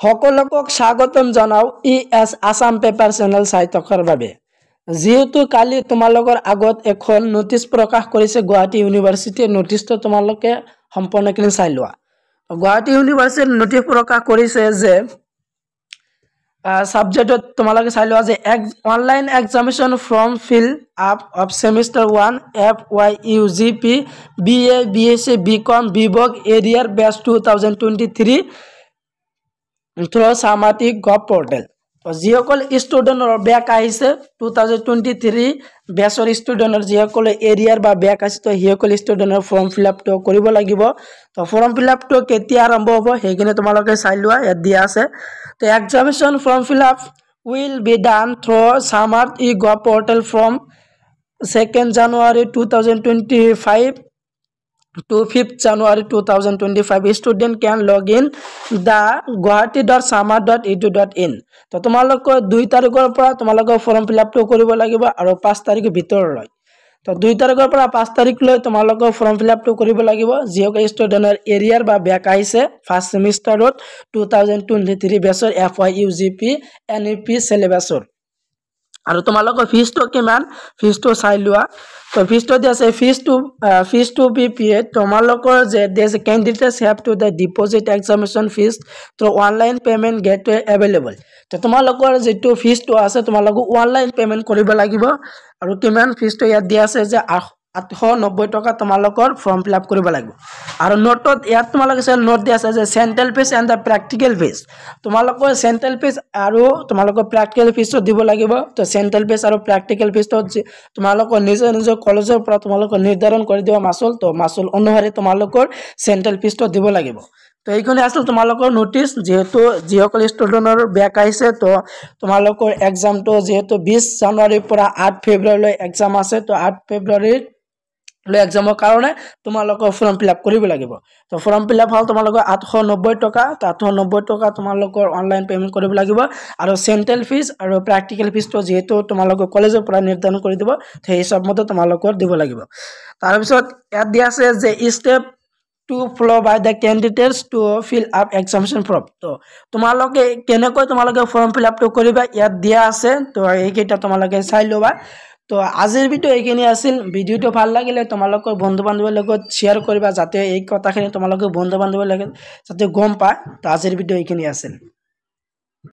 সকলকক স্বাগতম জনাও yes Assam paper channel চাই থকাৰ বাবে। যেহেতু কালি তোমালোকৰ আগত এখন নোটিছ প্ৰকাশ কৰিছে গুৱাহাটী ইউনিভাৰ্চিটিৰ, নোটিছটো তোমালোকে সম্পূৰ্ণখিনি চাই লোৱা। গুৱাহাটী ইউনিভাৰ্চিটিৰ নোটিছ প্ৰকাশ কৰিছে যে সাবজেক্টত তোমালোকে চাই লোৱা যে online examination form fill up of semester 1 FYUGP BA BSc BCom BVoc এৰিয়াৰ বেচ 2023 through Samadhi Gov portal. যিসকল ষ্টুডেণ্টৰ বেক আহিছে 2023 বেচৰ ষ্টুডেণ্টৰ যিসকল এৰিয়াৰ বা বেক আছে তো সেইসকল ষ্টুডেণ্টৰ ফৰ্ম ফিল আপটো কৰিব লাগিব। তো ফৰ্ম ফিল আপটো কেতিয়া আৰম্ভ হ'ব সেইখিনি তোমালোকে চাই লোৱা, ইয়াত দিয়া আছে। তো examination form fill up will be done through Samadhi Gov portal from 2nd January 2025 to 5th January 2025. Student can log in the guwahati.samadhi.edu.in. তো তোমালোকে 2 তাৰিখৰ পৰা তোমালোকে ফৰ্ম ফিল আপটো কৰিব লাগিব আৰু 5 তাৰিখৰ ভিতৰলৈ। তো 2 তাৰিখৰ পৰা 5 তাৰিখলৈ তোমালোকে ফৰ্ম ফিল আপটো কৰিব লাগিব যিসকল ষ্টুডেণ্টৰ এৰিয়াৰ বা বেক আহিছে ফাৰ্ষ্ট সেমিষ্টাৰত 2023 বেচৰ FYUGP NEP সিলেবাসৰ। আৰু তোমালোকৰ ফিজটো কিমান, ফিজটো চাই লোৱা। তো ফিজটো দিয়া আছে ফিজ টু বি পেড। তোমালোকৰ যে candidates have to the deposit examination fees through online payment gateway available. তো তোমালোকৰ যেটো ফিজটো আছে তোমালোকে অনলাইন পেমেন্ট কৰিব লাগিব। আৰু কিমান ফিজটো ইয়াত দিয়া আছে যে 890 টকা তোমালোকৰ ফৰ্ম ফিল আপ কৰিব লাগিব। আৰু নোটত ইয়াত তোমালোকে নোট দিয়া আছে যে central fees and the practical fees. তোমালোকৰ চেন্ট্ৰেল ফিজ আৰু তোমালোকৰ প্ৰেক্টিকেল ফিজটো দিব লাগিব। তো চেন্ট্ৰেল ফিজ আৰু প্ৰেক্টিকেল ফিজটো তোমালোকৰ নিজৰ কলেজৰ পৰা তোমালোকৰ নিৰ্ধাৰণ কৰি দিব মাসুল। তো মাসুল অনুসাৰে তোমালোকৰ চেন্ট্ৰেল ফিজটো দিব লাগিব। তো এইখিনি আছিল তোমালোকৰ নোটিছ। যেহেতু যিসকল ষ্টুডেণ্টৰ বেক আহিছে তো তোমালোকৰ এক্সামটো যেহেতু 20 জানুৱাৰীৰ পৰা 8 ফেব্ৰুৱাৰীলৈ এক্সাম আছে। তো 8 ফেব্ৰুৱাৰীৰ এক্সামৰ কাৰণে তোমালোকৰ ফৰ্ম ফিল আপ কৰিব লাগিব। তো ফৰ্ম ফিল আপ হ'ল তোমালোকৰ 890 টকা। তো 890 টকা তোমালোকৰ অনলাইন পেমেন্ট কৰিব লাগিব। আৰু চেন্ট্ৰেল ফিজ আৰু প্ৰেক্টিকেল ফিজটো যেহেতু তোমালোকৰ কলেজৰ পৰা নিৰ্ধাৰণ কৰি দিব সেই হিচাপ মতে তোমালোকৰ দিব লাগিব। তাৰপিছত ইয়াত দিয়া আছে যে step to follow by the candidates to fill up examination form. তো তোমালোকে কেনেকৈ তোমালোকে ফৰ্ম ফিল আপটো কৰিবা ইয়াত দিয়া আছে। তো এইকেইটা তোমালোকে চাই ল'বা। তো আজিৰ ভিডিও এইখিনি আছিল। ভিডিওটো ভাল লাগিলে তোমালোকৰ বন্ধু বান্ধৱীৰ লগত শ্বেয়াৰ কৰিবা যাতে এই কথাখিনি তোমালোকে বন্ধু বান্ধৱীৰ লগত যাতে গম পায়। তো আজিৰ ভিডিও এইখিনি আছিল।